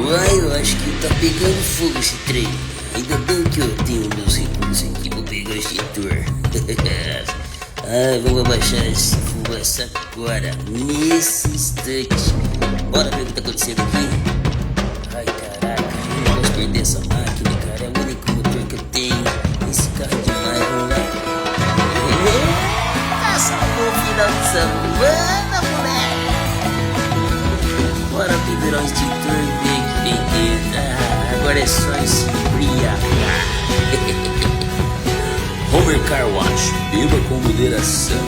Uai, eu acho que tá pegando fogo esse trem. Ainda bem que eu tenho meus recursos aqui. Vou pegar o extintor. Vamos abaixar esse fumaça agora. Nesse instante. Bora ver o que tá acontecendo aqui. Ai, caraca. Eu não posso perder essa máquina, cara. É o único motor que eu tenho. Esse carro é demais. Vamos lá. Salvou o final de semana, moleque. Bora pendurar o extintor e ver que tem dentro. Agora é só esfriar. Homer Car Wash, beba com moderação.